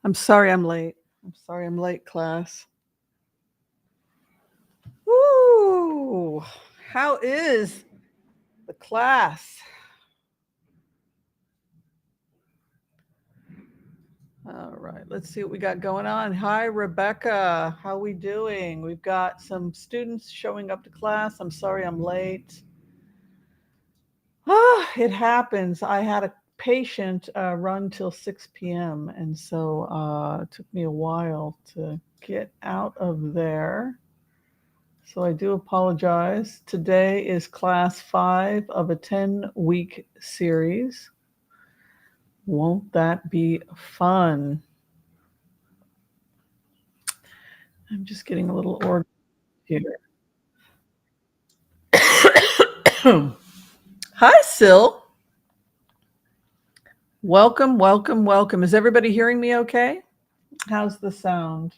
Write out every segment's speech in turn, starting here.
I'm sorry I'm late. I'm sorry I'm late, class. Woo! How is the class? All right, let's see what we got going on. Hi, Rebecca. How we doing? We've got some students showing up to class. I'm sorry I'm late. It happens. I had a patient run till 6 p.m. and so it took me a while to get out of there. So I do apologize. Today is class 5 of a 10-week series. Won't that be fun? I'm just getting a little organized here. Hi, Syl. Welcome, welcome, welcome. Is everybody hearing me okay? How's the sound?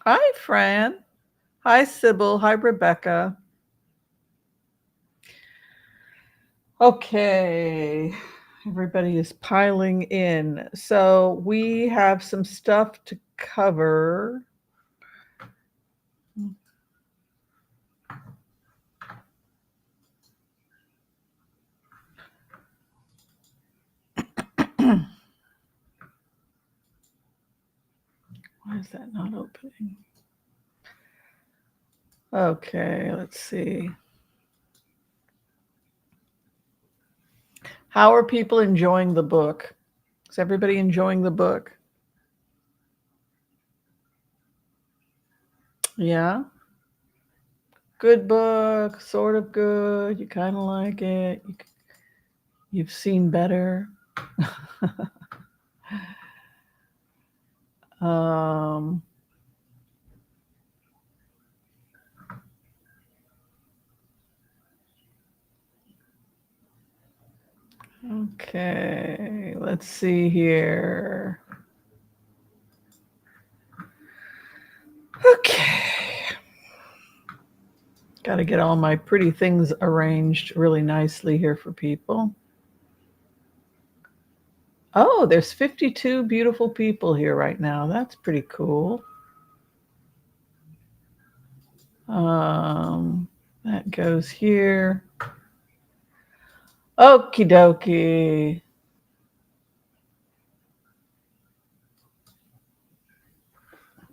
Hi, Fran. Hi, Sybil. Hi, Rebecca. Okay, everybody is piling in. So we have some stuff to cover. Why is that not opening? Okay, let's see. How are people enjoying the book? Is everybody enjoying the book? Yeah? Good book, sort of good. You kind of like it. You've seen better. um, okay, let's see here. Okay. Got to get all my pretty things arranged really nicely here for people. Oh, there's 52 beautiful people here right now. That's pretty cool. That goes here. Okie dokie.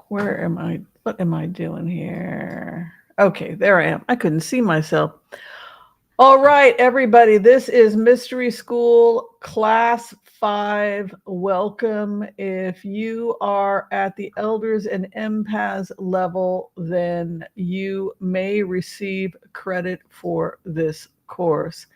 Where am I? What am I doing here? Okay, there I am. I couldn't see myself. All right, everybody. This is Mystery School Class 5. Welcome. If you are at the Elders and Empaths level, then you may receive credit for this course.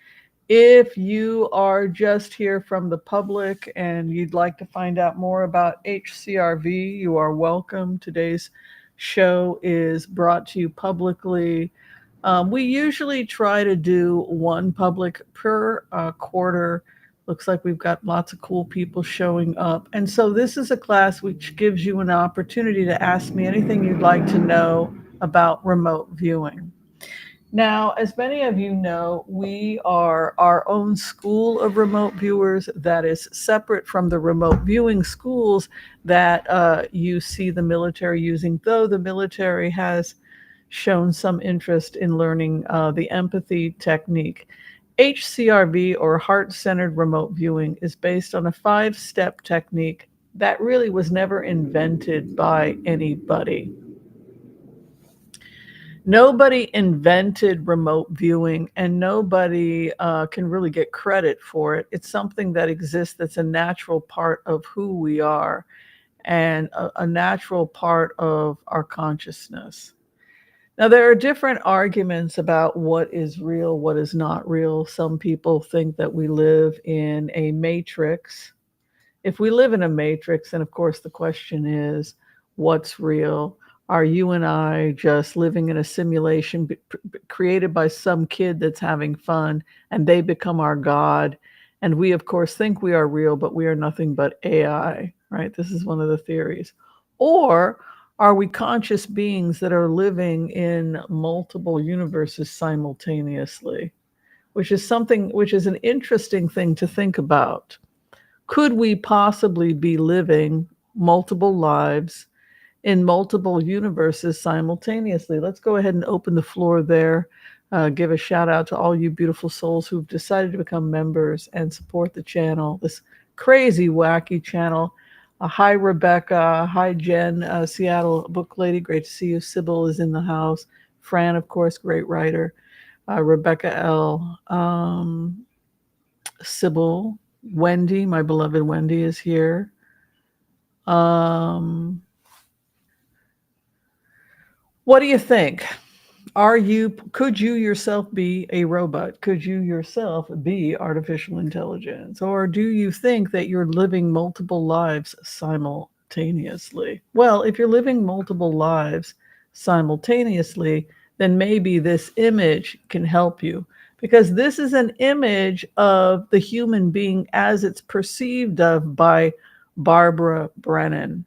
If you are just here from the public and you'd like to find out more about HCRV, you are welcome. Today's show is brought to you publicly. We usually try to do one public per quarter. Looks like we've got lots of cool people showing up. And so this is a class which gives you an opportunity to ask me anything you'd like to know about remote viewing. Now, as many of you know, we are our own school of remote viewers that is separate from the remote viewing schools that you see the military using, though the military has shown some interest in learning the empathy technique. HCRV, or heart-centered remote viewing, is based on a 5-step technique that really was never invented by anybody. Nobody invented remote viewing, and nobody can really get credit for it. It's something that exists that's a natural part of who we are and a natural part of our consciousness. Now, there are different arguments about what is real, what is not real. Some people think that we live in a matrix. If we live in a matrix, then of course the question is, what's real? Are you and I just living in a simulation created by some kid that's having fun and they become our God? And we, of course, think we are real, but we are nothing but AI, right? This is one of the theories. Or are we conscious beings that are living in multiple universes simultaneously? which is an interesting thing to think about. Could we possibly be living multiple lives in multiple universes simultaneously? Let's go ahead and open the floor there. Give a shout out to all you beautiful souls who've decided to become members and support the channel, this crazy, wacky channel. Hi, Rebecca. Hi, Jen, Seattle book lady. Great to see you. Sybil is in the house. Fran, of course, great writer. Rebecca L. Sybil. Wendy, my beloved Wendy, is here. What do you think? Could you yourself be a robot? Could you yourself be artificial intelligence? Or do you think that you're living multiple lives simultaneously? Well, if you're living multiple lives simultaneously, then maybe this image can help you, because this is an image of the human being as it's perceived of by Barbara Brennan.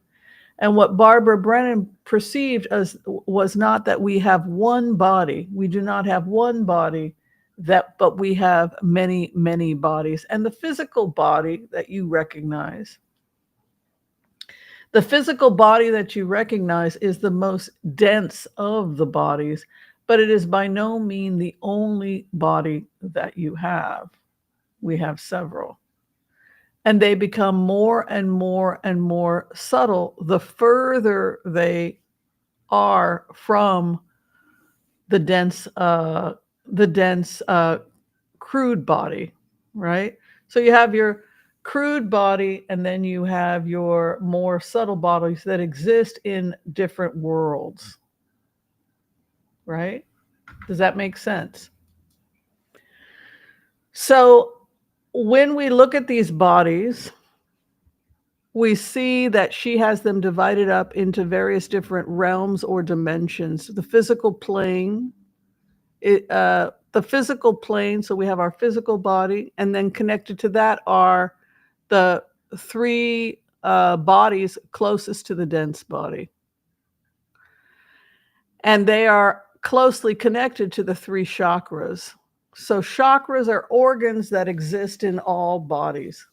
And what Barbara Brennan perceived as was not that we have one body. We do not have one body, but we have many, many bodies. And the physical body that you recognize, is the most dense of the bodies, but it is by no means the only body that you have. We have several. And they become more and more and more subtle the further they are from the dense crude body, right? So you have your crude body, and then you have your more subtle bodies that exist in different worlds, right? Does that make sense? So when we look at these bodies, we see that she has them divided up into various different realms or dimensions. The physical plane, so we have our physical body, and then connected to that are the three bodies closest to the dense body. And they are closely connected to the three chakras. So chakras are organs that exist in all bodies.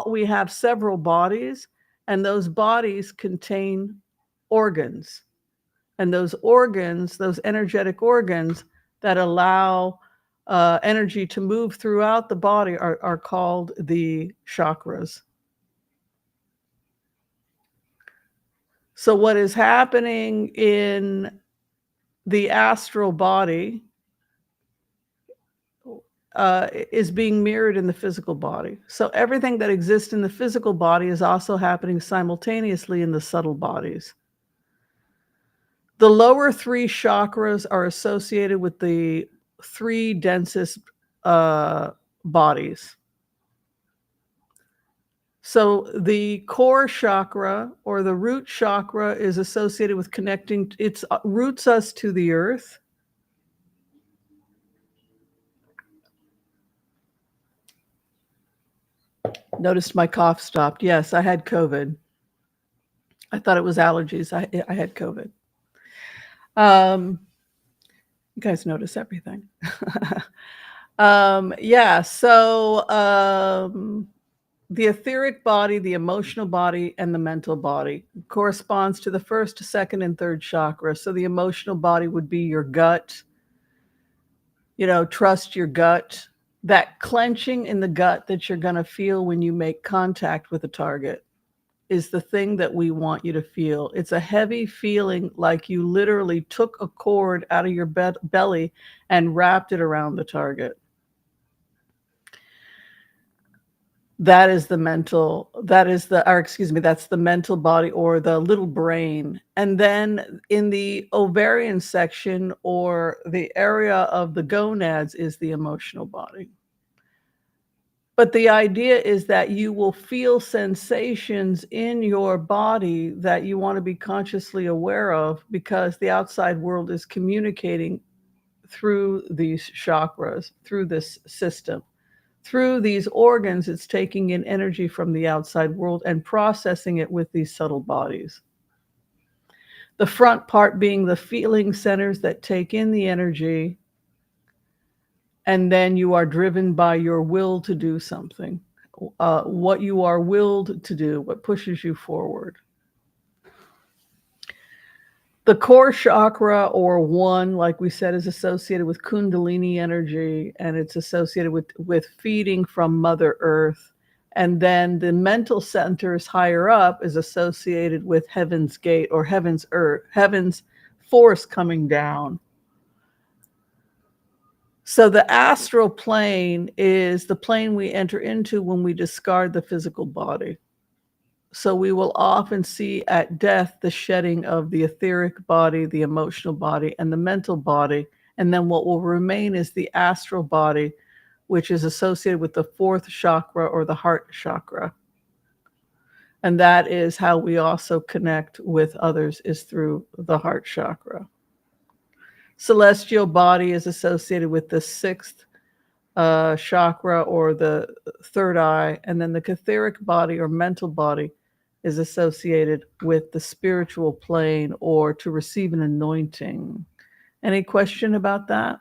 We have several bodies, and those bodies contain organs. And those organs, those energetic organs that allow energy to move throughout the body are called the chakras. So what is happening in the astral body is being mirrored in the physical body. So everything that exists in the physical body is also happening simultaneously in the subtle bodies. The lower three chakras are associated with the three densest bodies. So the core chakra, or the root chakra, is associated with connecting, it roots us to the earth. Noticed my cough stopped. Yes, I had COVID. I thought it was allergies. I had COVID. You guys notice everything. Yeah, so the etheric body, the emotional body, and the mental body corresponds to the first, second, and third chakra. So the emotional body would be your gut. Trust your gut. That clenching in the gut that you're going to feel when you make contact with a target is the thing that we want you to feel. It's a heavy feeling, like you literally took a cord out of your belly and wrapped it around the target. That's the mental body, or the little brain. And then in the ovarian section, or the area of the gonads, is the emotional body. But the idea is that you will feel sensations in your body that you want to be consciously aware of, because the outside world is communicating through these chakras, through this system. Through these organs, it's taking in energy from the outside world and processing it with these subtle bodies. The front part being the feeling centers that take in the energy And then you are driven by your will to do something. What you are willed to do, what pushes you forward. The core chakra, or one, like we said, is associated with Kundalini energy, and it's associated with feeding from Mother Earth. And then the mental centers higher up is associated with Heaven's Gate, or Heaven's Earth, Heaven's force coming down. So the astral plane is the plane we enter into when we discard the physical body. So we will often see at death the shedding of the etheric body, the emotional body, and the mental body. And then what will remain is the astral body, which is associated with the fourth chakra, or the heart chakra. And that is how we also connect with others, is through the heart chakra. Celestial body is associated with the sixth chakra, or the third eye. And then the etheric body, or mental body, is associated with the spiritual plane, or to receive an anointing. Any question about that?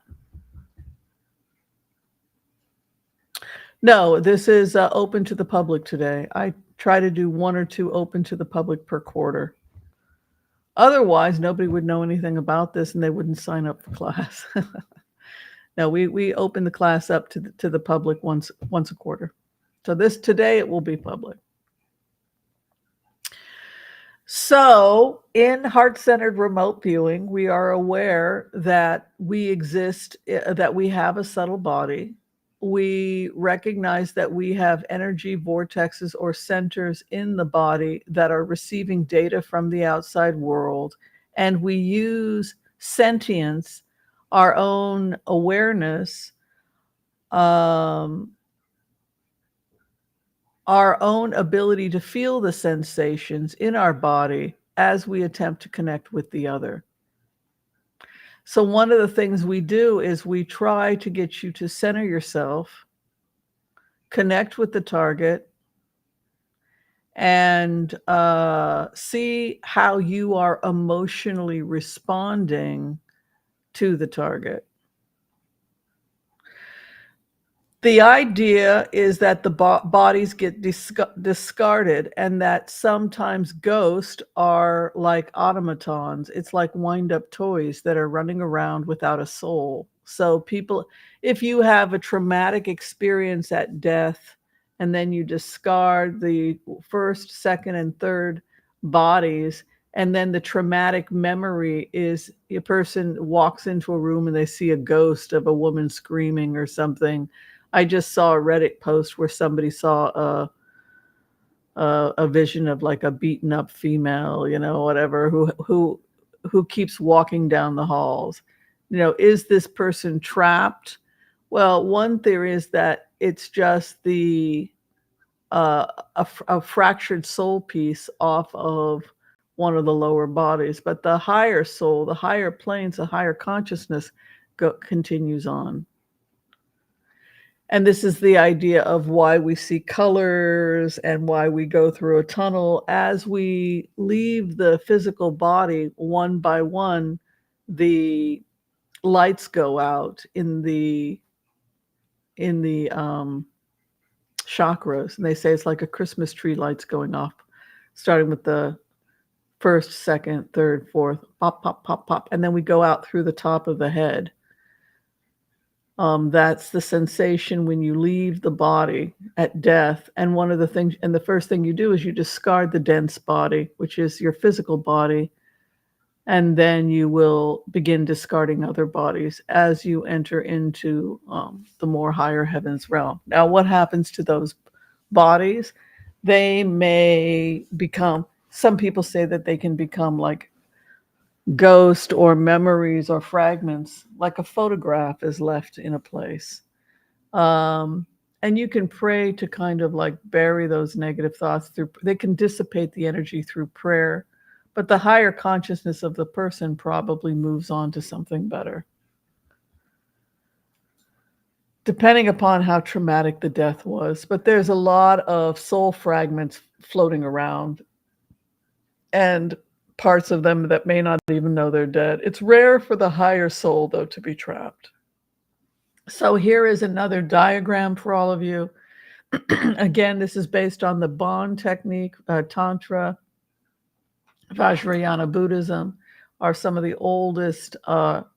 No, this is open to the public today. I try to do 1 or 2 open to the public per quarter. Otherwise, nobody would know anything about this and they wouldn't sign up for class. No, we open the class up to the public once a quarter. So today it will be public. So in heart-centered remote viewing, we are aware that we exist, that we have a subtle body. We recognize that we have energy vortexes, or centers in the body, that are receiving data from the outside world. And we use sentience, our own awareness, our own ability to feel the sensations in our body as we attempt to connect with the other. So one of the things we do is we try to get you to center yourself, connect with the target, and see how you are emotionally responding to the target. The idea is that the bodies get discarded, and that sometimes ghosts are like automatons. It's like wind-up toys that are running around without a soul. So people, if you have a traumatic experience at death, and then you discard the first, second, and third bodies, and then the traumatic memory is a person walks into a room and they see a ghost of a woman screaming or something. I just saw a Reddit post where somebody saw a vision of like a beaten up female, whatever, who keeps walking down the halls. Is this person trapped? Well, one theory is that it's just a fractured soul piece off of one of the lower bodies, but the higher soul, the higher planes, the higher consciousness continues on. And this is the idea of why we see colors and why we go through a tunnel. As we leave the physical body, one by one, the lights go out in the chakras. And they say it's like a Christmas tree lights going off, starting with the first, second, third, fourth, pop, pop, pop, pop. And then we go out through the top of the head. That's the sensation when you leave the body at death. And one of the things, and the first thing you do is you discard the dense body, which is your physical body. And then you will begin discarding other bodies as you enter into the more higher heavens realm. Now, what happens to those bodies? They may become, some people say that they can become like ghost or memories or fragments, like a photograph is left in a place. And you can pray to kind of like bury those negative thoughts they can dissipate the energy through prayer, but the higher consciousness of the person probably moves on to something better, depending upon how traumatic the death was. But there's a lot of soul fragments floating around, and parts of them that may not even know they're dead. It's rare for the higher soul, though, to be trapped. So here is another diagram for all of you. Again, this is based on the bond technique, Tantra, Vajrayana Buddhism are some of the oldest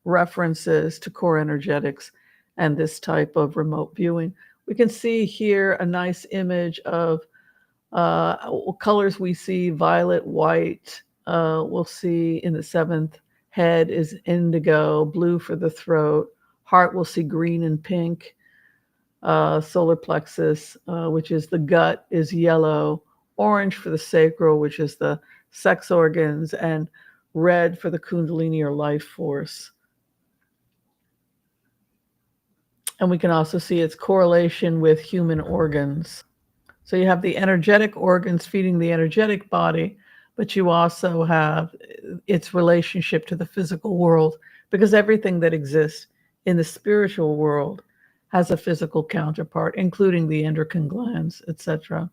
references to core energetics and this type of remote viewing. We can see here a nice image of colors we see: violet, white. We'll see in the seventh head is indigo, blue for the throat. Heart, we'll see green and pink. Solar plexus, which is the gut, is yellow. Orange for the sacral, which is the sex organs, and red for the kundalini or life force. And we can also see its correlation with human organs. So you have the energetic organs feeding the energetic body, but you also have its relationship to the physical world, because everything that exists in the spiritual world has a physical counterpart, including the endocrine glands, etc.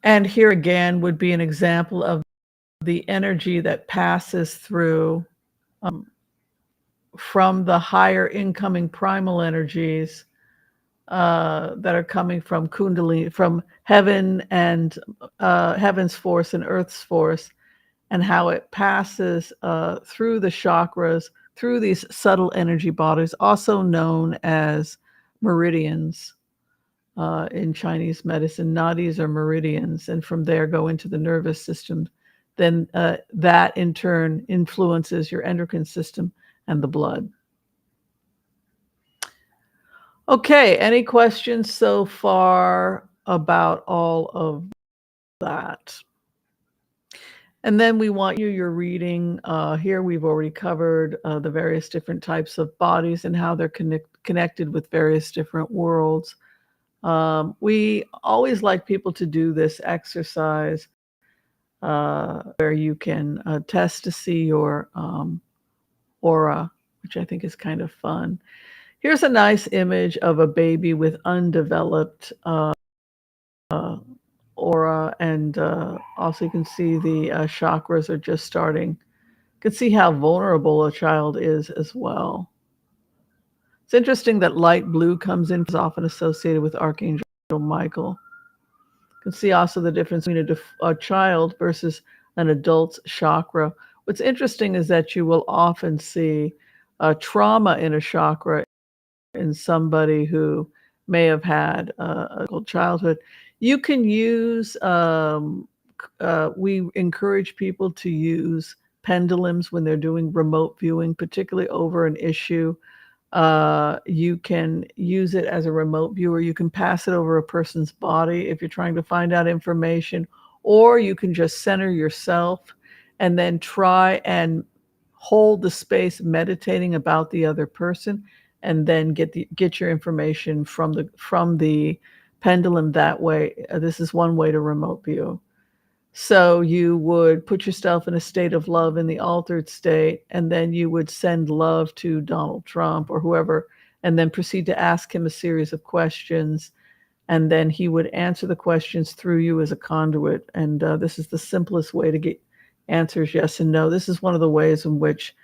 And here again would be an example of the energy that passes through from the higher incoming primal energies that are coming from Kundalini, from heaven and heaven's force and earth's force, and how it passes through the chakras, through these subtle energy bodies, also known as meridians in Chinese medicine. Nadis are meridians, and from there go into the nervous system. Then that in turn influences your endocrine system and the blood. Okay, any questions so far about all of that? And then we want your reading. Here we've already covered the various different types of bodies and how they're connected with various different worlds. We always like people to do this exercise where you can test to see your aura, which I think is kind of fun. Here's a nice image of a baby with undeveloped aura, and also you can see the chakras are just starting. You can see how vulnerable a child is as well. It's interesting that light blue comes in, is often associated with Archangel Michael. You can see also the difference between a child versus an adult's chakra. What's interesting is that you will often see trauma in a chakra in somebody who may have had a childhood. You can use, we encourage people to use pendulums when they're doing remote viewing, particularly over an issue. You can use it as a remote viewer. You can pass it over a person's body if you're trying to find out information, or you can just center yourself and then try and hold the space meditating about the other person, and then get your information from the pendulum that way. This is one way to remote view. So you would put yourself in a state of love in the altered state, and then you would send love to Donald Trump or whoever, and then proceed to ask him a series of questions. And then he would answer the questions through you as a conduit. And this is the simplest way to get answers yes and no. This is one of the ways in which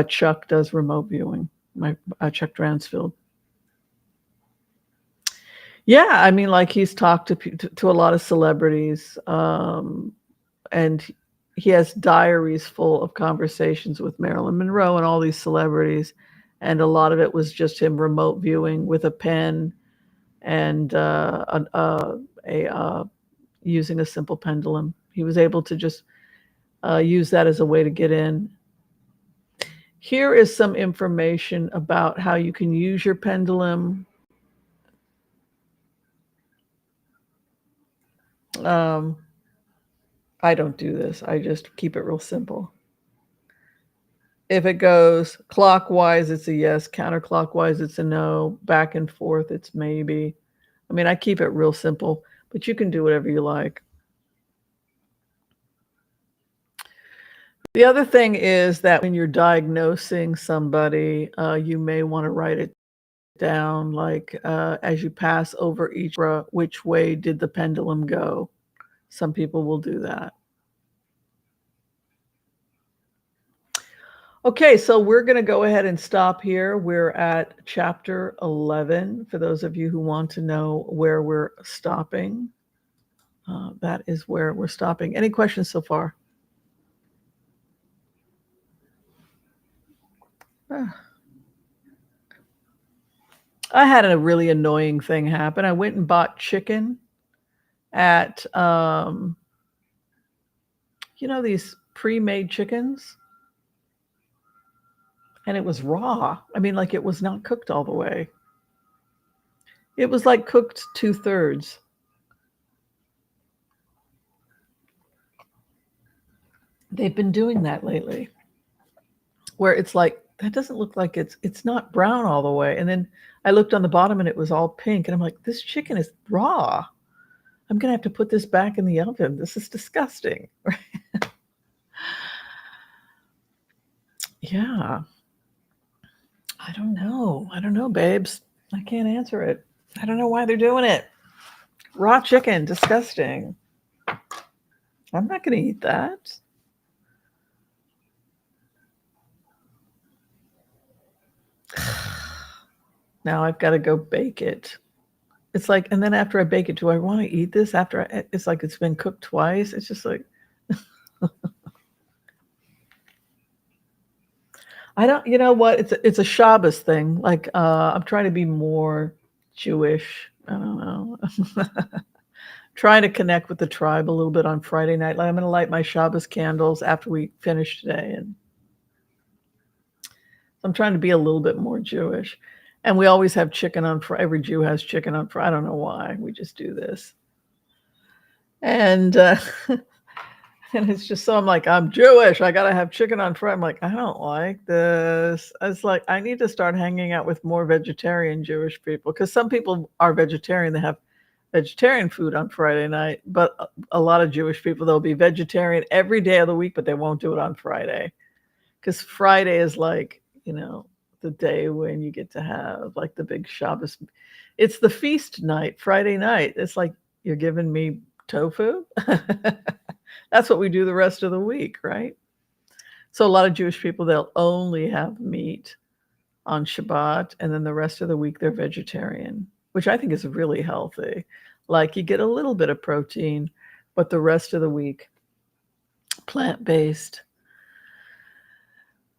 Chuck does remote viewing, my Chuck Dransfield. Yeah, I mean, like he's talked to a lot of celebrities, and he has diaries full of conversations with Marilyn Monroe and all these celebrities, and a lot of it was just him remote viewing with a pen and using a simple pendulum. He was able to just use that as a way to get in. Here is some information about how you can use your pendulum. I don't do this. I just keep it real simple. If it goes clockwise, it's a yes. Counterclockwise, it's a no. Back and forth, it's maybe. I mean, I keep it real simple, but you can do whatever you like. The other thing is that when you're diagnosing somebody, you may want to write it down, like as you pass over each, which way did the pendulum go? Some people will do that. Okay, so we're going to go ahead and stop here. We're at chapter 11. For those of you who want to know where we're stopping, that is where we're stopping. Any questions so far? I had a really annoying thing happen. I went and bought chicken at, these pre-made chickens, and it was raw. I mean, like, it was not cooked all the way. It was like cooked 2/3. They've been doing that lately, where it's like, that doesn't look like it's not brown all the way. And then I looked on the bottom and it was all pink, and I'm like, this chicken is raw. I'm gonna have to put this back in the oven. This is disgusting. Yeah. I don't know, babes. I can't answer it. I don't know why they're doing it. Raw chicken, disgusting. I'm not going to eat that. Now I've got to go bake it. It's like, and then after I bake it, do I want to eat this after it's like it's been cooked twice? It's just like, I don't, you know what? It's a Shabbos thing. Like, I'm trying to be more Jewish. I don't know. Trying to connect with the tribe a little bit on Friday night. Like, I'm going to light my Shabbos candles after we finish today, and I'm trying to be a little bit more Jewish. And we always have chicken on Friday. Every Jew has chicken on Friday. I don't know why. We just do this. And and it's just so, I'm like, I'm Jewish. I got to have chicken on Friday. I'm like, I don't like this. It's like, I need to start hanging out with more vegetarian Jewish people, because some people are vegetarian. They have vegetarian food on Friday night. But a lot of Jewish people, they'll be vegetarian every day of the week, but they won't do it on Friday. Because Friday is like, the day when you get to have like the big Shabbos. It's the feast night, Friday night. It's like, you're giving me tofu. That's what we do the rest of the week, right? So a lot of Jewish people, they'll only have meat on Shabbat, and then the rest of the week they're vegetarian, which I think is really healthy. Like, you get a little bit of protein, but the rest of the week, plant-based.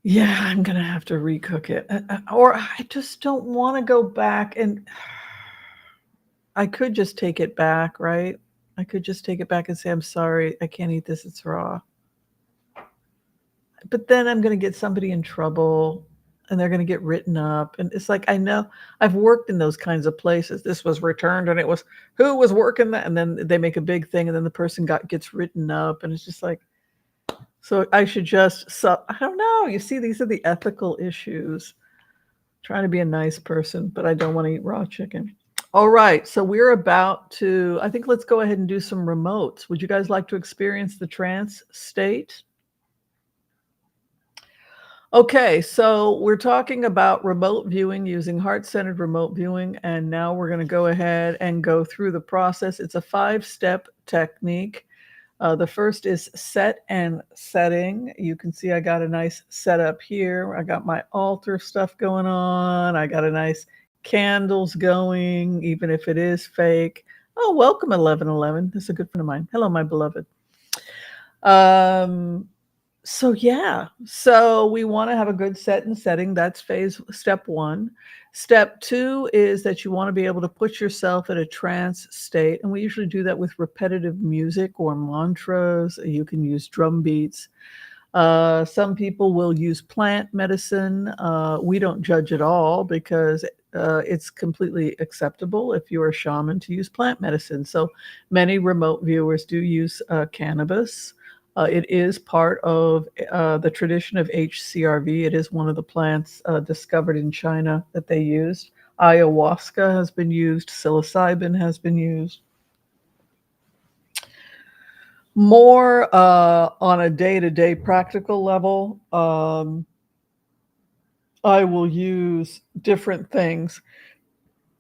Yeah, I'm going to have to recook it. Or I just don't want to go back, and I could just take it back, right? I could just take it back and say, I'm sorry, I can't eat this, it's raw. But then I'm going to get somebody in trouble, and they're going to get written up. And it's like, I know I've worked in those kinds of places. This was returned, and it was, who was working that? And then they make a big thing, and then the person gets written up. And it's just like, so I should just, I don't know. You see, these are the ethical issues. Trying to be a nice person, but I don't want to eat raw chicken. All right, so we're about to, I think let's go ahead and do some remotes. Would you guys like to experience the trance state? Okay, so we're talking about remote viewing, using heart-centered remote viewing, and now we're going to go ahead and go through the process. It's a 5-step technique. The first is set and setting. You can see I got a nice setup here. I got my altar stuff going on. I got a nice candles going, even if it is fake. Oh, welcome 1111. This is a good friend of mine. Hello, my beloved. So yeah, so we want to have a good set and setting. That's step 1. Step 2 is that you want to be able to put yourself in a trance state. And we usually do that with repetitive music or mantras. You can use drum beats. Some people will use plant medicine. We don't judge at all, because it's completely acceptable if you're a shaman to use plant medicine. So many remote viewers do use cannabis. It is part of the tradition of HCRV. It is one of the plants discovered in China that they used. Ayahuasca has been used. Psilocybin has been used. More on a day-to-day practical level, I will use different things.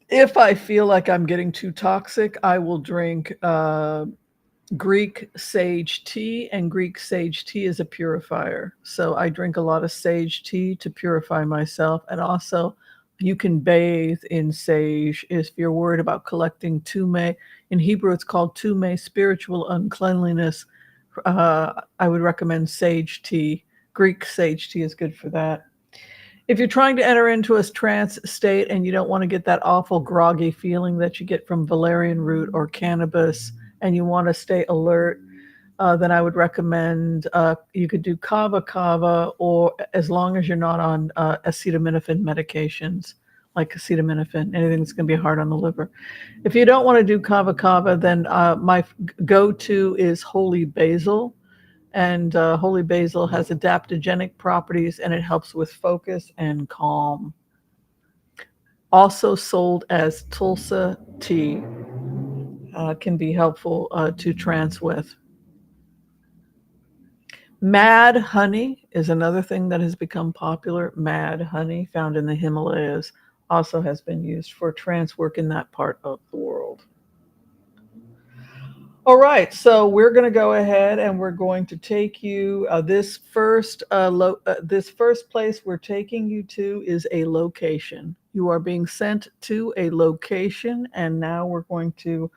If I feel like I'm getting too toxic, I will drink Greek sage tea, and Greek sage tea is a purifier. So I drink a lot of sage tea to purify myself. And also, you can bathe in sage if you're worried about collecting tume. In Hebrew, it's called tume, spiritual uncleanliness. I would recommend sage tea. Greek sage tea is good for that. If you're trying to enter into a trance state and you don't want to get that awful groggy feeling that you get from valerian root or cannabis, and you want to stay alert, then I would recommend you could do kava kava, or as long as you're not on acetaminophen medications like acetaminophen, anything that's going to be hard on the liver. If you don't want to do kava kava, then my go-to is holy basil. And holy basil has adaptogenic properties, and it helps with focus and calm. Also sold as tulsa tea, can be helpful to trance with. Mad honey is another thing that has become popular. Mad honey, found in the Himalayas, also has been used for trance work in that part of the world. All right, so we're going to go ahead and we're going to take you this first place we're taking you to is a location. You are being sent to a location, and now we're going to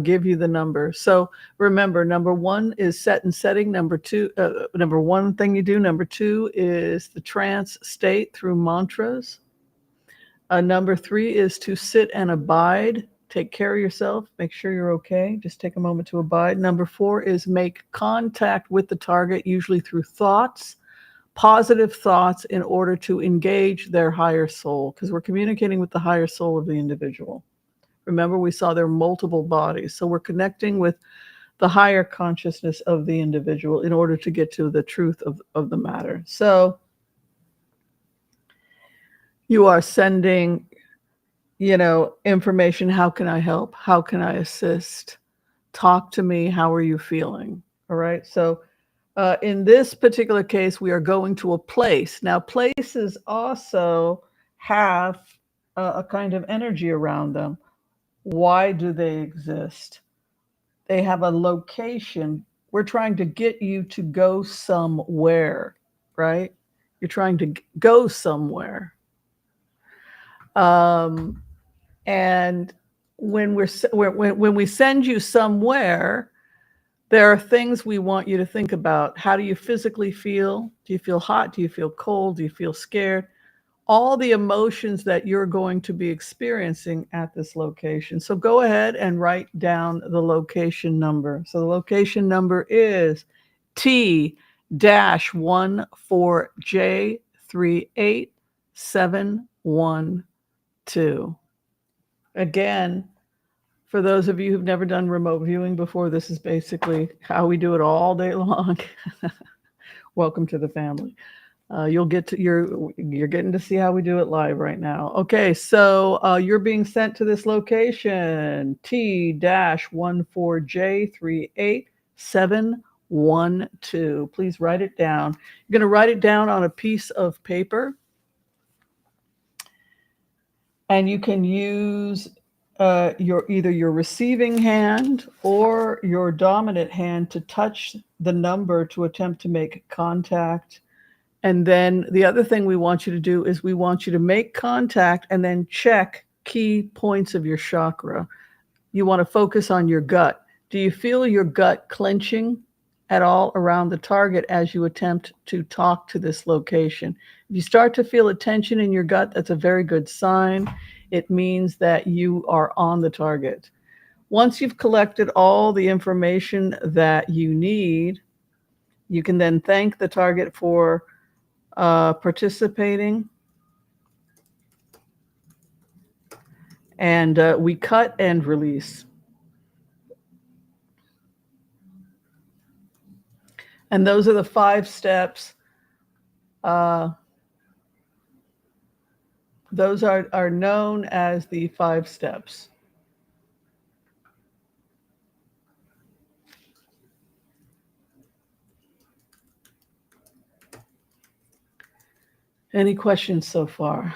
give you the number. So remember, number one is set and setting. Number one thing you do. Number two is the trance state through mantras. Number three is to sit and abide. Take care of yourself. Make sure you're okay. Just take a moment to abide. Number four is make contact with the target, usually through thoughts, positive thoughts, in order to engage their higher soul, because we're communicating with the higher soul of the individual. Remember, we saw there are multiple bodies. So we're connecting with the higher consciousness of the individual in order to get to the truth of the matter. So you are sending information. How can I help? How can I assist? Talk to me. How are you feeling? All right. So in this particular case, we are going to a place. Now, places also have a kind of energy around them. Why do they exist? They have a location. We're trying to get you to go somewhere, right? You're trying to go somewhere. And when we send you somewhere, there are things we want you to think about. How do you physically feel? Do you feel hot? Do you feel cold? Do you feel scared? All the emotions that you're going to be experiencing at this location. So go ahead and write down the location number. So the location number is T-14J38712. Again, for those of you who've never done remote viewing before, this is basically how we do it all day long. Welcome to the family. You're getting to see how we do it live right now. Okay, so you're being sent to this location, T-14J38712. Please write it down. You're going to write it down on a piece of paper, and you can use either your receiving hand or your dominant hand to touch the number to attempt to make contact. And then the other thing we want you to do is we want you to make contact and then check key points of your chakra. You want to focus on your gut. Do you feel your gut clenching at all around the target as you attempt to talk to this location? If you start to feel a tension in your gut, that's a very good sign. It means that you are on the target. Once you've collected all the information that you need, you can then thank the target for participating. And we cut and release. And those are the 5 steps. Those are known as the 5 steps. Any questions so far?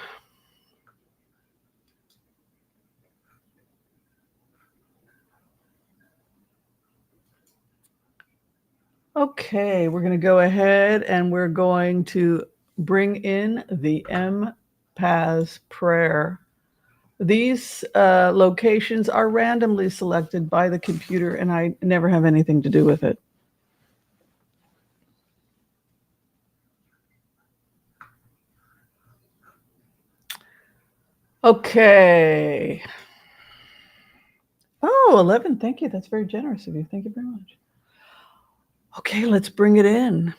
Okay, we're going to go ahead and we're going to bring in the empath's prayer. These locations are randomly selected by the computer, and I never have anything to do with it. Okay. Oh, 11. Thank you. That's very generous of you. Thank you very much. Okay, let's bring it in.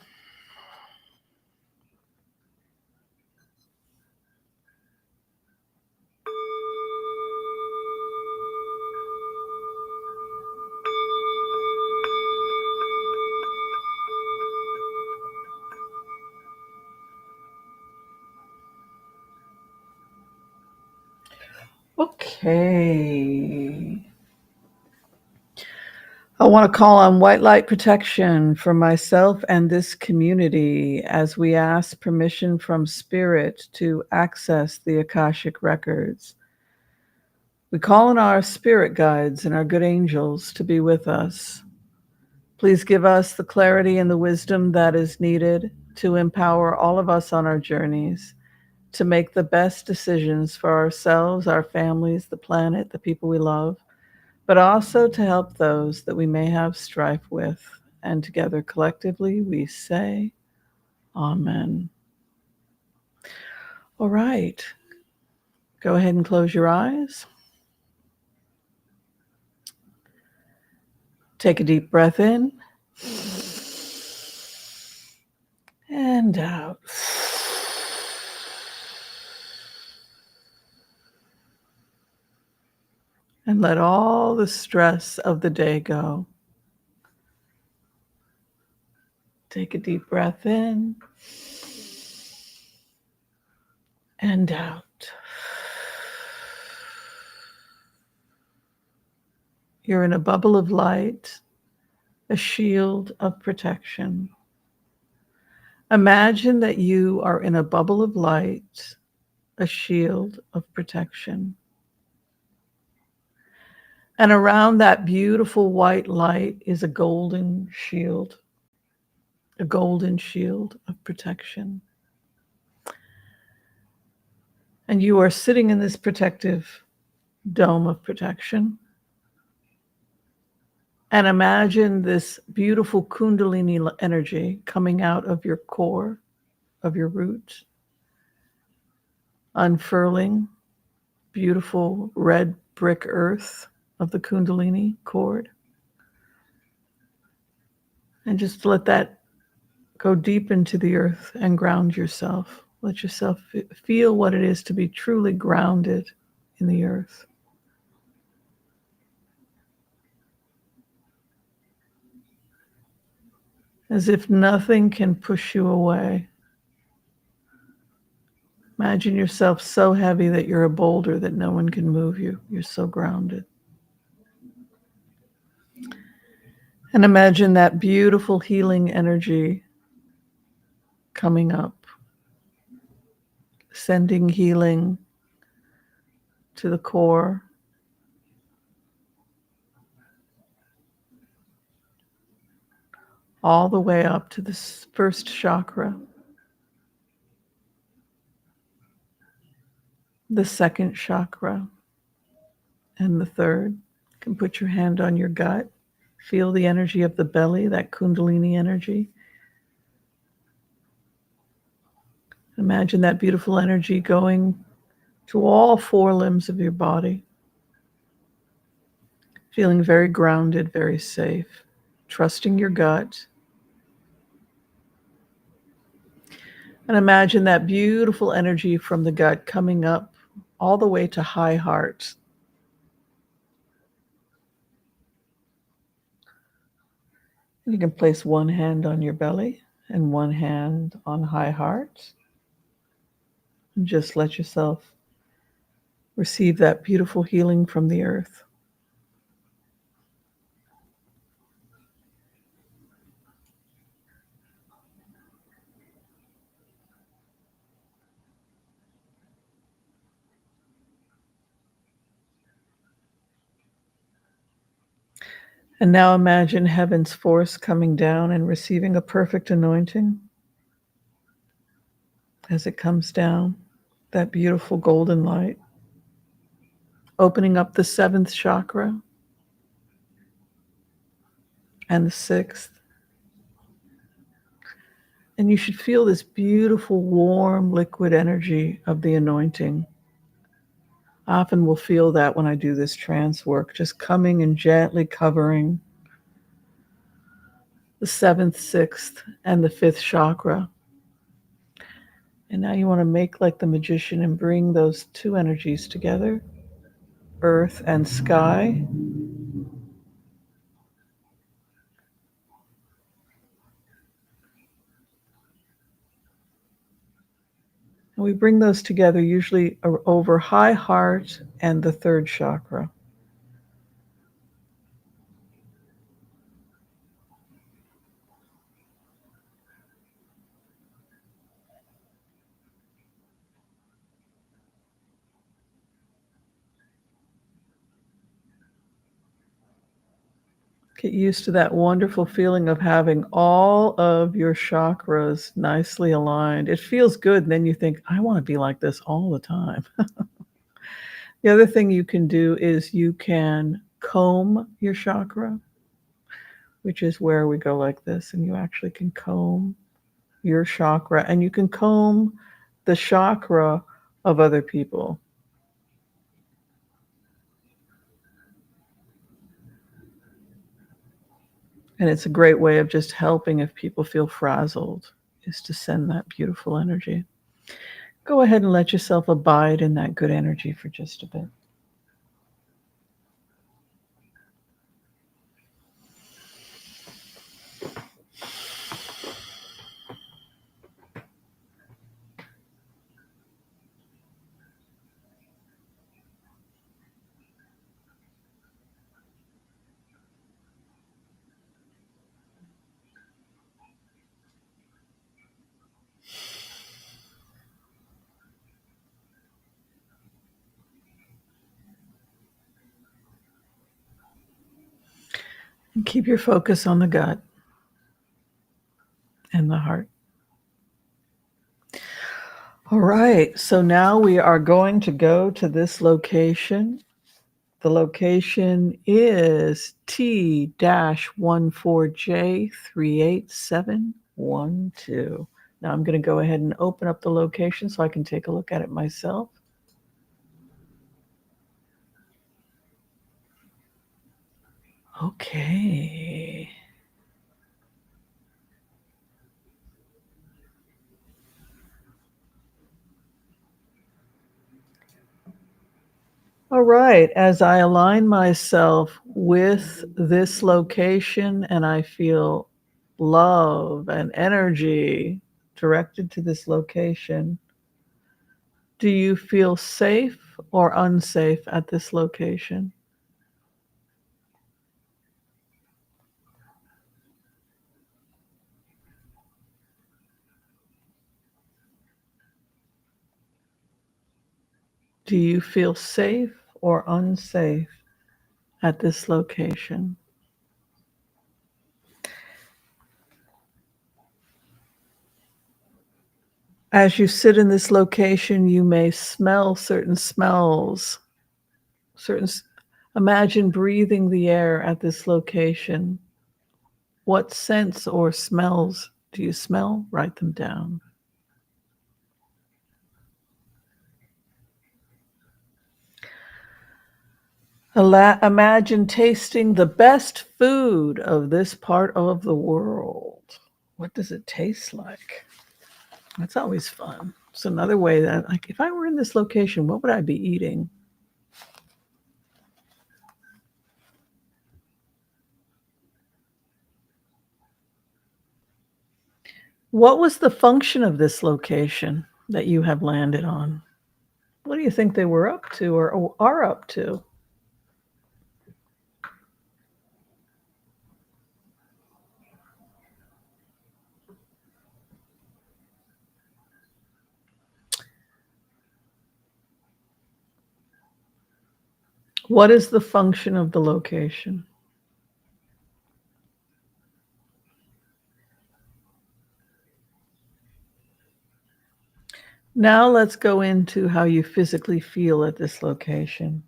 Okay. I want to call on white light protection for myself and this community as we ask permission from Spirit to access the Akashic records. We call on our spirit guides and our good angels to be with us. Please give us the clarity and the wisdom that is needed to empower all of us on our journeys to make the best decisions for ourselves, our families, the planet, the people we love, but also to help those that we may have strife with. And together, collectively, we say, Amen. All right. Go ahead and close your eyes. Take a deep breath in and out. And let all the stress of the day go. Take a deep breath in and out. You're in a bubble of light, a shield of protection. Imagine that you are in a bubble of light, a shield of protection. And around that beautiful white light is a golden shield of protection. And you are sitting in this protective dome of protection. And imagine this beautiful Kundalini energy coming out of your core, of your roots, unfurling beautiful red brick earth of the Kundalini cord. And just let that go deep into the earth and ground yourself. Let yourself feel what it is to be truly grounded in the earth. As if nothing can push you away. Imagine yourself so heavy that you're a boulder that no one can move you. You're so grounded. And imagine that beautiful healing energy coming up, sending healing to the core, all the way up to the first chakra, the second chakra, and the third. You can put your hand on your gut, feel the energy of the belly, that Kundalini energy. Imagine that beautiful energy going to all four limbs of your body, feeling very grounded, very safe, trusting your gut. And imagine that beautiful energy from the gut coming up all the way to high heart. You can place one hand on your belly and one hand on high heart. And just let yourself receive that beautiful healing from the earth. And now imagine heaven's force coming down and receiving a perfect anointing as it comes down, that beautiful golden light, opening up the 7th chakra and the 6th. And you should feel this beautiful, warm, liquid energy of the anointing. I often will feel that when I do this trance work, just coming and gently covering the 7th, 6th, and the 5th chakra. And now you want to make like the magician and bring those two energies together, earth and sky. And we bring those together usually over high heart and the 3rd chakra. Get used to that wonderful feeling of having all of your chakras nicely aligned. It feels good. And then you think, I want to be like this all the time. The other thing you can do is you can comb your chakra, which is where we go like this. And you actually can comb your chakra, and you can comb the chakra of other people. And it's a great way of just helping if people feel frazzled, is to send that beautiful energy. Go ahead and let yourself abide in that good energy for just a bit. And keep your focus on the gut and the heart. All right, so now we are going to go to this location. The location is T-14J38712. Now I'm going to go ahead and open up the location so I can take a look at it myself. Okay. All right, as I align myself with this location and I feel love and energy directed to this location, do you feel safe or unsafe at this location? Do you feel safe or unsafe at this location? As you sit in this location, you may smell certain smells, imagine breathing the air at this location. What scents or smells do you smell? Write them down. Imagine tasting the best food of this part of the world. What does it taste like? That's always fun. It's another way that, like, if I were in this location, what would I be eating? What was the function of this location that you have landed on? What do you think they were up to or are up to? What is the function of the location? Now let's go into how you physically feel at this location.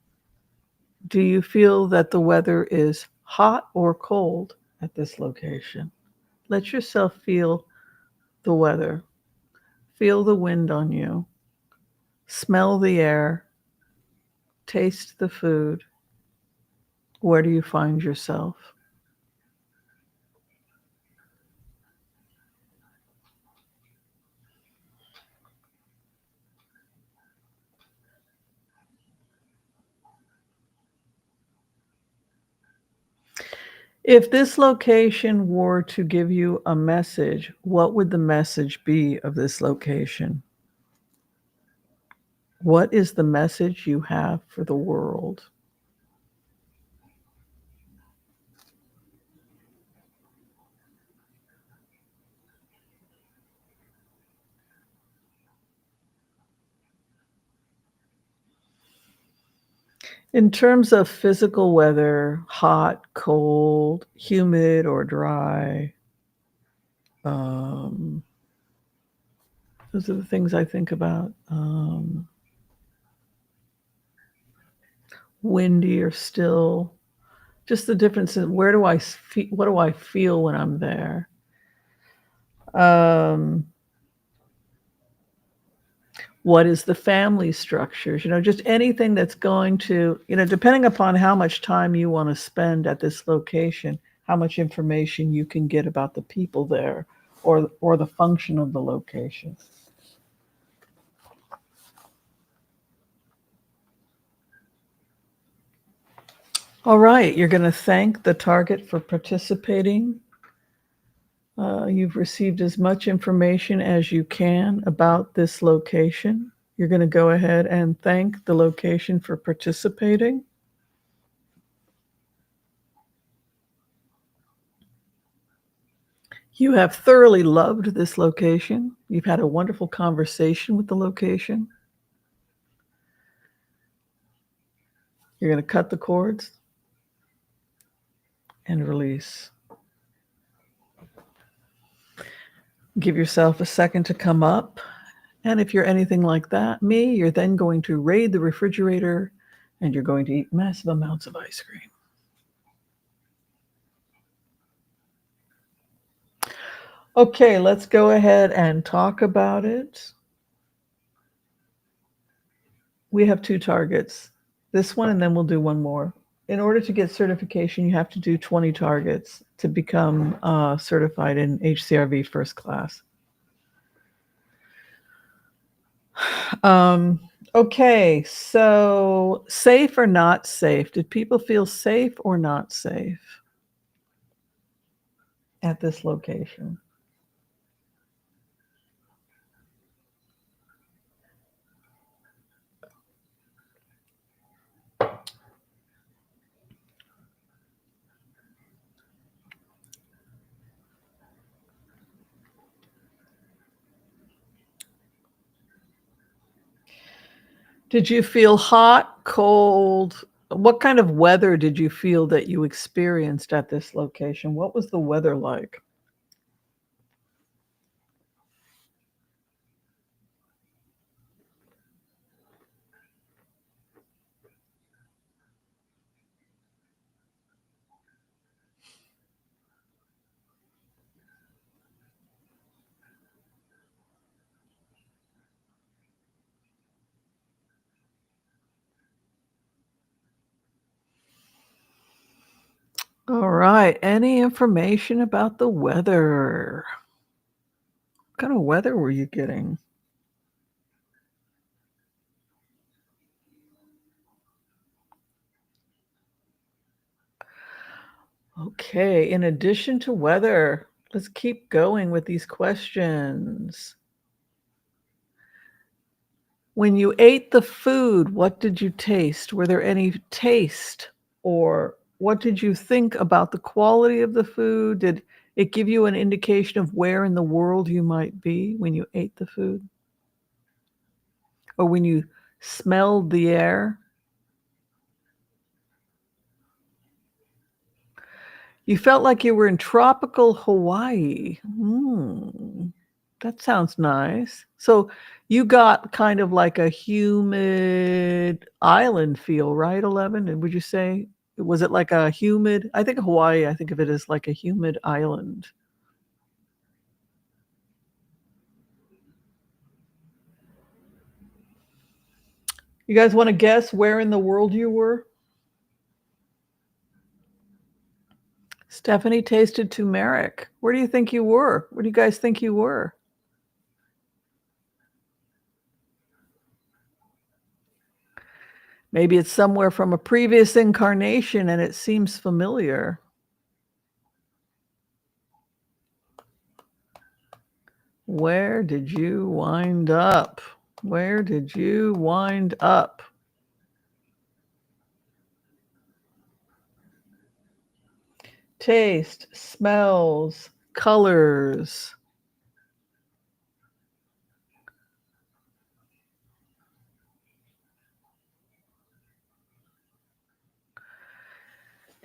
Do you feel that the weather is hot or cold at this location? Let yourself feel the weather. Feel the wind on you. Smell the air. Taste the food. Where do you find yourself? If this location were to give you a message, what would the message be of this location? What is the message you have for the world? In terms of physical weather, hot, cold, humid, or dry, those are the things I think about. Windy or still, just the difference in where do I feel, what do I feel when I'm there? Um, what is the family structures? Just anything that's going to, depending upon how much time you want to spend at this location, how much information you can get about the people there or the function of the location. All right, you're going to thank the target for participating. You've received as much information as you can about this location. You're going to go ahead and thank the location for participating. You have thoroughly loved this location. You've had a wonderful conversation with the location. You're going to cut the cords and release. Give yourself a second to come up. And if you're anything like me, you're then going to raid the refrigerator and you're going to eat massive amounts of ice cream. Okay, let's go ahead and talk about it. We have 2 targets. This one, and then we'll do one more. In order to get certification, you have to do 20 targets to become certified in HCRV first class. Okay, so safe or not safe? Did people feel safe or not safe at this location? Did you feel hot, cold? What kind of weather did you feel that you experienced at this location? What was the weather like? All right. Any information about the weather? What kind of weather were you getting? Okay. In addition to weather, let's keep going with these questions. When you ate the food, what did you taste? Were there any taste or what did you think about the quality of the food? Did it give you an indication of where in the world you might be when you ate the food? Or when you smelled the air? You felt like you were in tropical Hawaii. That sounds nice. So you got kind of like a humid island feel, right, 11? And would you say, was it like a humid? I think Hawaii, I think of it as like a humid island. You guys want to guess where in the world you were? Stephanie tasted turmeric. Where do you think you were? Where do you guys think you were? Maybe it's somewhere from a previous incarnation and it seems familiar. Where did you wind up? Where did you wind up? Taste, smells, colors.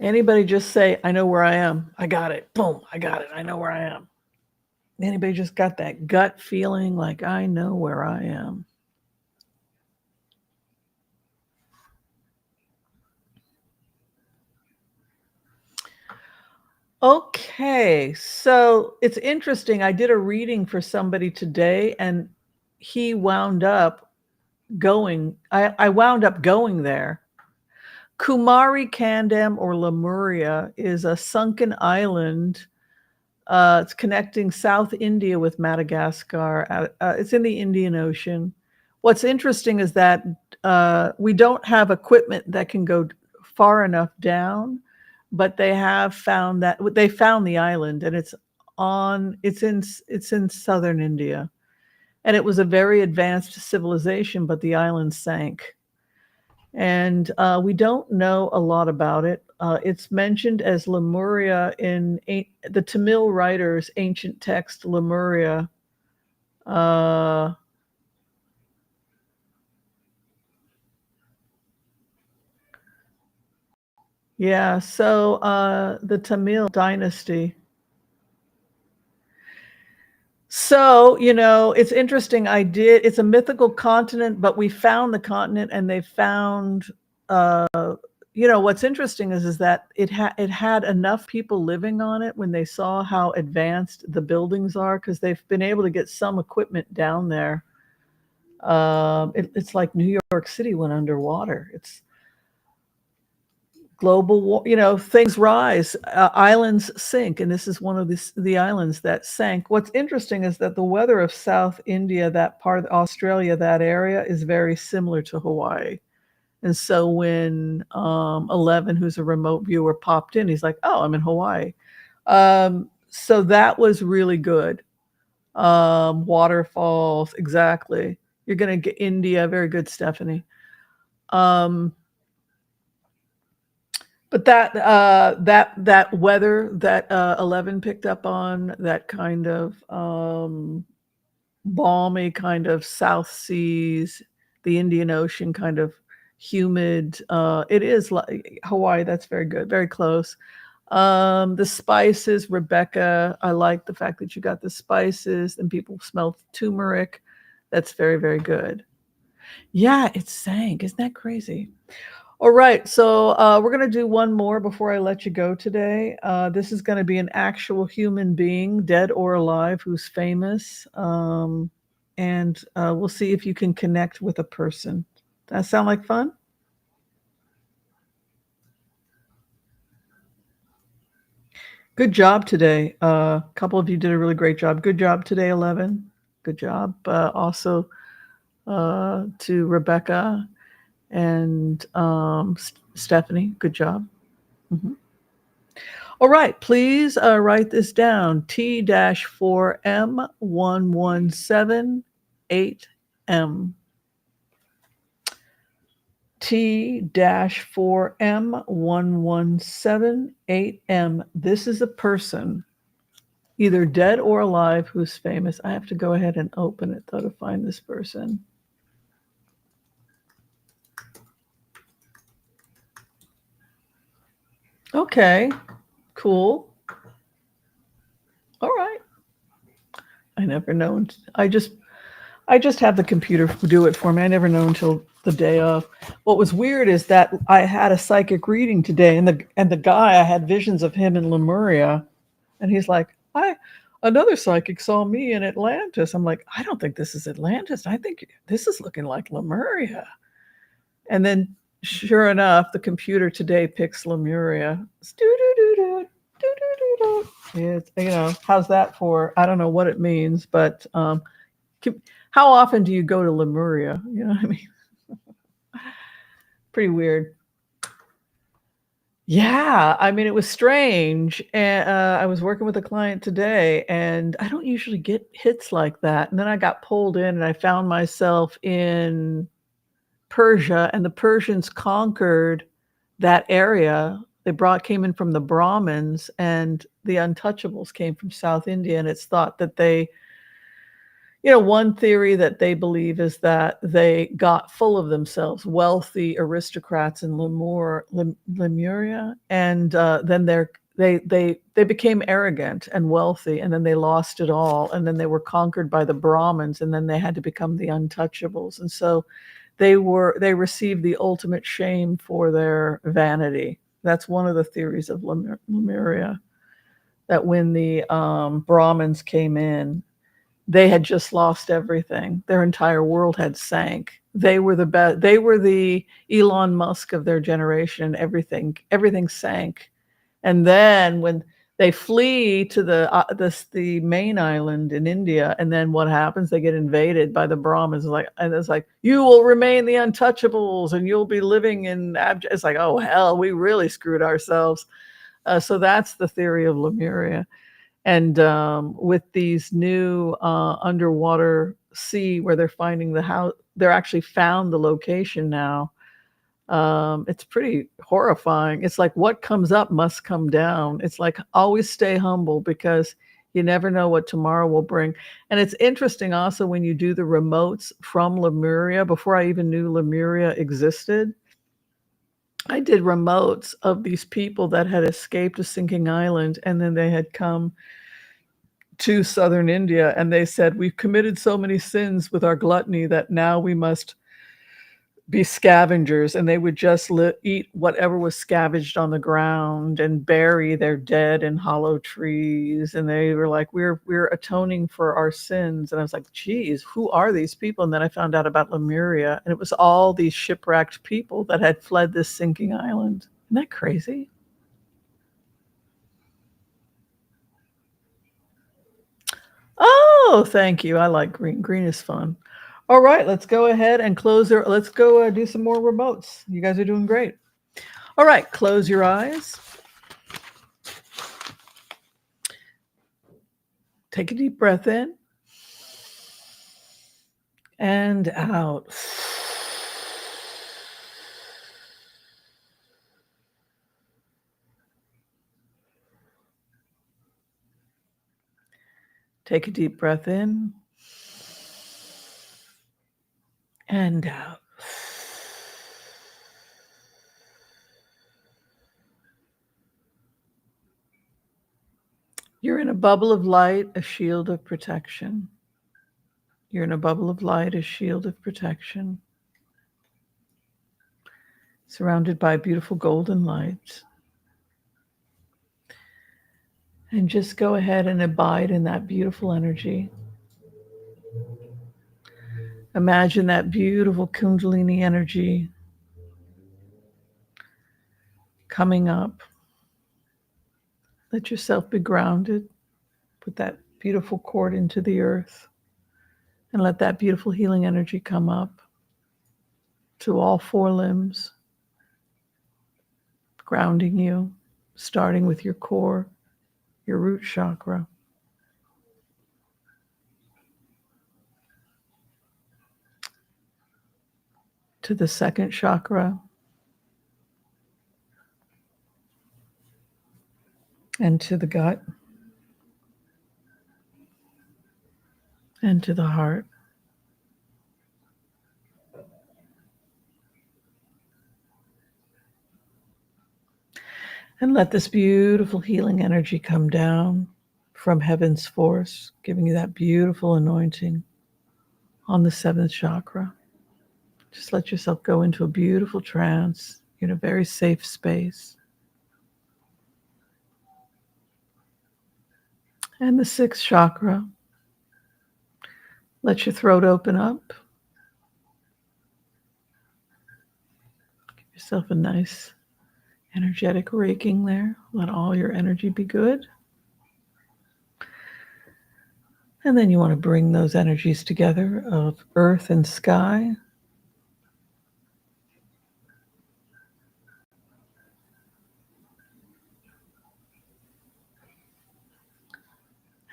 Anybody just say, I know where I am. I got it. Boom, I got it. I know where I am. Anybody just got that gut feeling like, I know where I am? Okay, so it's interesting. I did a reading for somebody today, and he wound up going. I wound up going there. Kumari Kandam or Lemuria is a sunken island. It's connecting South India with Madagascar. It's in the Indian Ocean. What's interesting is that we don't have equipment that can go far enough down, but they have found that they found the island, and it's in southern India, and it was a very advanced civilization, but the island sank, and we don't know a lot about it. It's mentioned as Lemuria in the Tamil writer's ancient text, Lemuria. Yeah, so the Tamil dynasty. So, it's interesting. It's a mythical continent, but we found the continent and they found, what's interesting is that it had enough people living on it when they saw how advanced the buildings are, because they've been able to get some equipment down there. It's like New York City went underwater. It's global war, things rise, islands sink, and this is one of the islands that sank. What's interesting is that the weather of South India, that part of Australia, that area is very similar to Hawaii. And so when 11, who's a remote viewer, popped in, he's like, oh, I'm in Hawaii. So that was really good. Waterfalls, exactly. You're going to get India. Very good, Stephanie. But that weather that 11 picked up on, that kind of balmy kind of South Seas, the Indian Ocean kind of humid. It is like Hawaii. That's very good, very close. The spices, Rebecca. I like the fact that you got the spices and people smell turmeric. That's very, very good. Yeah, it sank. Isn't that crazy? All right, so we're going to do one more before I let you go today. This is going to be an actual human being, dead or alive, who's famous. And we'll see if you can connect with a person. That sound like fun? Good job today. A couple of you did a really great job. Good job today, 11. Good job. Also to Rebecca and Stephanie. Good job. Mm-hmm. All right, please write this down. T-4M1178M. T-4M1178M. This is a person, either dead or alive, who's famous. I have to go ahead and open it, though, to find this person. Okay, cool. All right. I never know. I just have the computer do it for me. I never know until the day of. What was weird is that I had a psychic reading today, and the guy, I had visions of him in Lemuria, and he's like, another psychic saw me in Atlantis. I'm like, I don't think this is Atlantis. I think this is looking like Lemuria. And then, sure enough, the computer today picks Lemuria. It's, how's that for? I don't know what it means, but how often do you go to Lemuria? You know what I mean? Pretty weird. Yeah, I mean, it was strange. And I was working with a client today, and I don't usually get hits like that. And then I got pulled in, and I found myself in Persia, and the Persians conquered that area. They came in from the Brahmins, and the untouchables came from South India. And it's thought that they, one theory that they believe is that they got full of themselves, wealthy aristocrats in Lemuria, and then they became arrogant and wealthy, and then they lost it all, and then they were conquered by the Brahmins, and then they had to become the untouchables, and so they received the ultimate shame for their vanity. That's one of the theories of Lemuria, that when the Brahmins came in, they had just lost everything. Their entire world had sank. They were the best. They were the Elon Musk of their generation. Everything sank. And then when they flee to the main island in India, and then what happens? They get invaded by the Brahmins. And it's like, you will remain the untouchables, and you'll be living in it's like, oh hell, we really screwed ourselves. So that's the theory of Lemuria. And with these new underwater sea where they're finding the house, they're actually found the location now. It's pretty horrifying. It's like what comes up must come down. It's like always stay humble, because you never know what tomorrow will bring. And it's interesting also when you do the remotes from Lemuria. Before I even knew Lemuria existed, I did remotes of these people that had escaped a sinking island, and then they had come to southern India, and they said, we've committed so many sins with our gluttony that now we must be scavengers. And they would just eat whatever was scavenged on the ground and bury their dead in hollow trees. And they were like, we're atoning for our sins. And I was like, geez, who are these people? And then I found out about Lemuria, and it was all these shipwrecked people that had fled this sinking island. Isn't that crazy? Oh, thank you. I like green. Green is fun. All right, let's go ahead and let's go do some more remotes. You guys are doing great. All right, close your eyes. Take a deep breath in and out. Take a deep breath in and out. You're in a bubble of light, a shield of protection. You're in a bubble of light, a shield of protection, surrounded by beautiful golden light. And just go ahead and abide in that beautiful energy. Imagine that beautiful Kundalini energy coming up. Let yourself be grounded. Put that beautiful cord into the earth, and let that beautiful healing energy come up to all four limbs, grounding you, starting with your core, your root chakra. To the second chakra, and to the gut, and to the heart. And let this beautiful healing energy come down from heaven's force, giving you that beautiful anointing on the 7th chakra. Just let yourself go into a beautiful trance in a very safe space. And the 6th chakra, let your throat open up. Give yourself a nice energetic raking there. Let all your energy be good. And then you want to bring those energies together of earth and sky.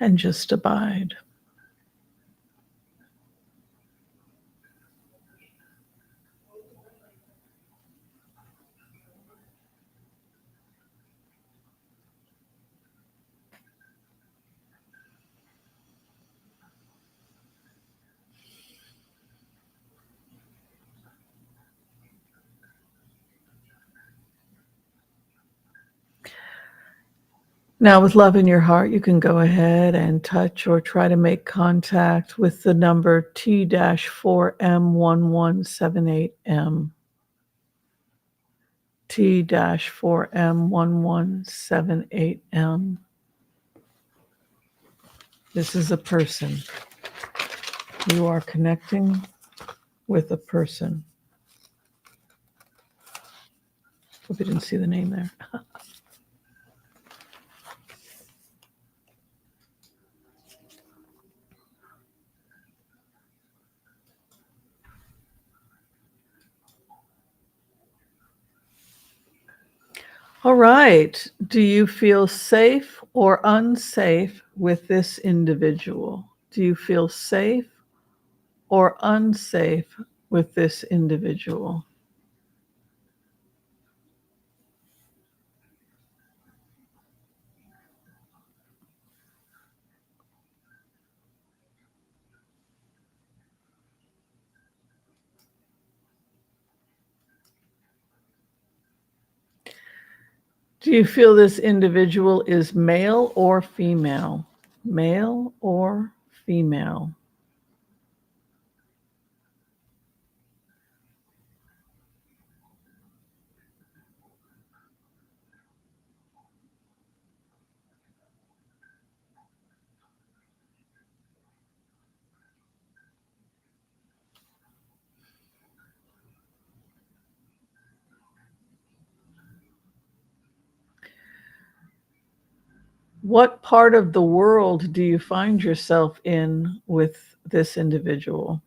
And just abide. Now, with love in your heart, you can go ahead and touch or try to make contact with the number T-4M1178M. T-4M1178M. This is a person. You are connecting with a person. Hope you didn't see the name there. All right. Do you feel safe or unsafe with this individual? Do you feel safe or unsafe with this individual? Do you feel this individual is male or female? Male or female? What part of the world do you find yourself in with this individual?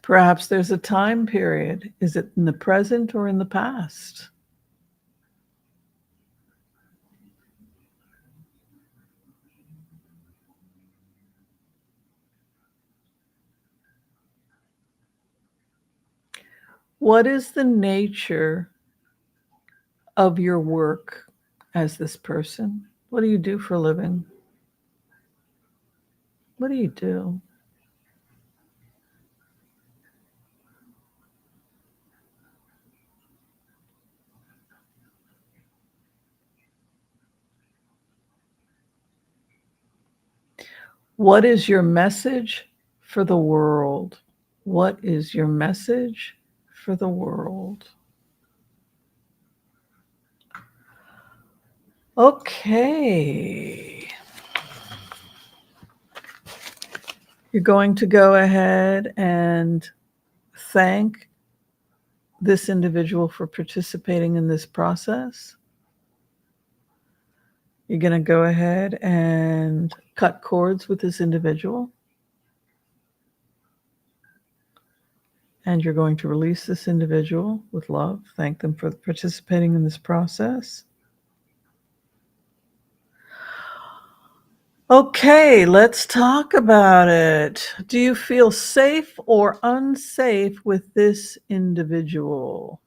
Perhaps there's a time period. Is it in the present or in the past? What is the nature of your work as this person? What do you do for a living? What do you do? What is your message for the world? What is your message for the world? Okay. You're going to go ahead and thank this individual for participating in this process. You're going to go ahead and cut cords with this individual. And you're going to release this individual with love. Thank them for participating in this process. Okay, let's talk about it. Do you feel safe or unsafe with this individual?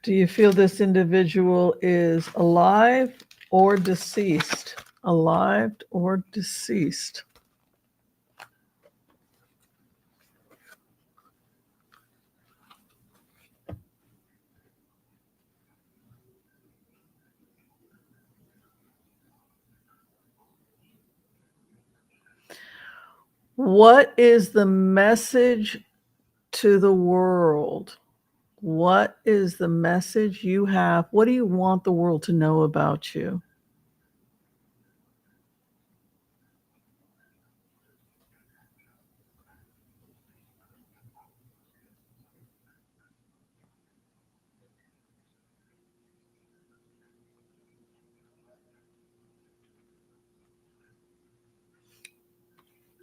Do you feel this individual is alive or deceased? Alive or deceased? What is the message to the world? What is the message you have? What do you want the world to know about you?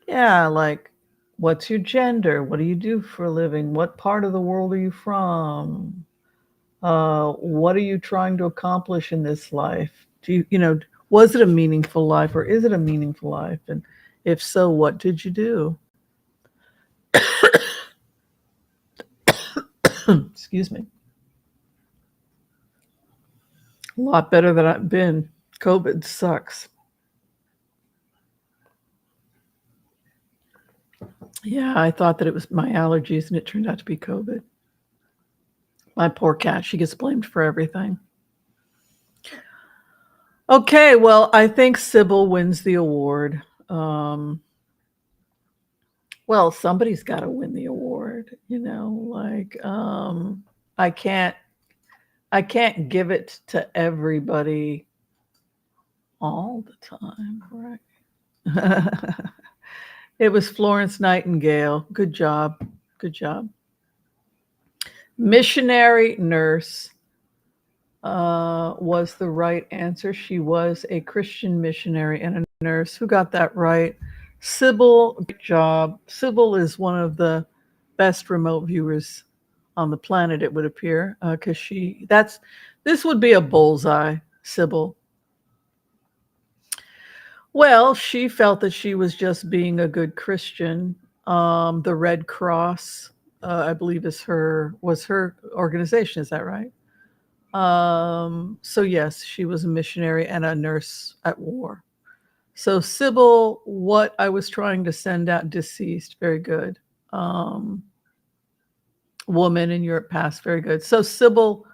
Yeah, like, what's your gender? What do you do for a living? What part of the world are you from? What are you trying to accomplish in this life? Do you, was it a meaningful life or is it a meaningful life? And if so, what did you do? Excuse me. A lot better than I've been. COVID sucks. Yeah, I thought that it was my allergies and it turned out to be COVID. My poor cat, she gets blamed for everything. Okay, well, I think Sybil wins the award. Well, somebody's got to win the award, like I can't give it to everybody all the time, right? It was Florence Nightingale. Good job. Good job. Missionary nurse was the right answer. She was a Christian missionary and a nurse. Who got that right? Sybil, good job. Sybil is one of the best remote viewers on the planet, it would appear, because this would be a bullseye, Sybil. Well, she felt that she was just being a good Christian. The Red Cross, I believe, was her organization. Is that right? So yes, she was a missionary and a nurse at war. So Sybil, what I was trying to send out, deceased, very good. Woman in Europe past, very good. So Sybil,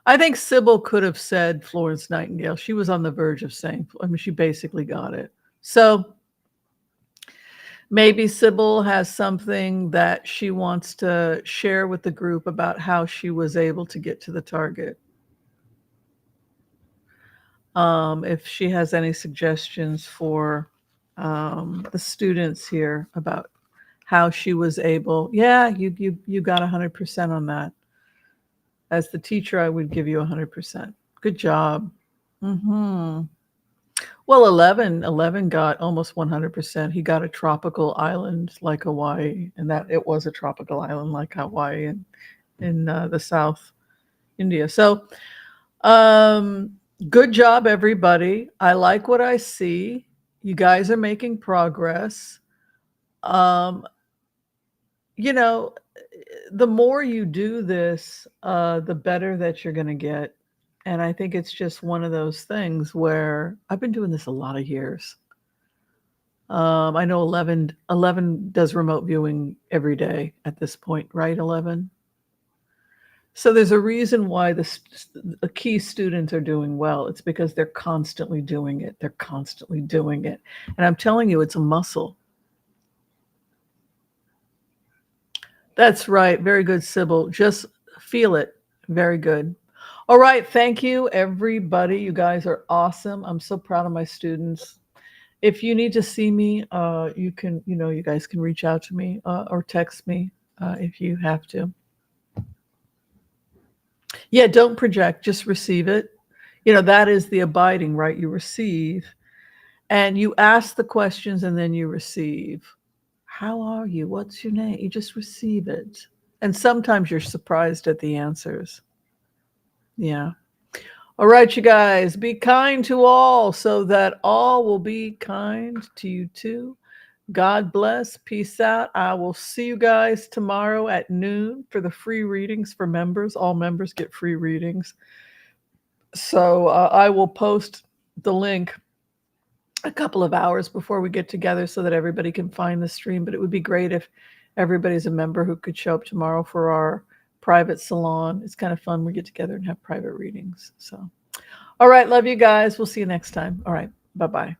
I think Sybil could have said Florence Nightingale. She was on the verge of saying, she basically got it. So maybe Sybil has something that she wants to share with the group about how she was able to get to the target. If she has any suggestions for the students here about how she was able, yeah, you got 100% on that. As the teacher, I would give you 100%. Good job. Well, 11 got almost 100%. He got a tropical island like Hawaii, and that it was a tropical island like Hawaii in the South India. So, good job, everybody. I like what I see. You guys are making progress. The more you do this, the better that you're going to get. And I think it's just one of those things where I've been doing this a lot of years. I know 11 does remote viewing every day at this point, right, 11? So there's a reason why the key students are doing well. It's because they're constantly doing it. They're constantly doing it. And I'm telling you, it's a muscle. That's right. Very good, Sybil. Just feel it. Very good. All right. Thank you, everybody. You guys are awesome. I'm so proud of my students. If you need to see me, you guys can reach out to me or text me if you have to. Yeah, don't project, just receive it. That is the abiding, right? You receive and you ask the questions and then you receive. How are you? What's your name? You just receive it. And sometimes you're surprised at the answers. Yeah. All right, you guys, be kind to all so that all will be kind to you too. God bless. Peace out. I will see you guys tomorrow at noon for the free readings for members. All members get free readings. So I will post the link a couple of hours before we get together so that everybody can find the stream. But it would be great if everybody's a member who could show up tomorrow for our private salon. It's kind of fun. We get together and have private readings. So, all right. Love you guys. We'll see you next time. All right. Bye-bye.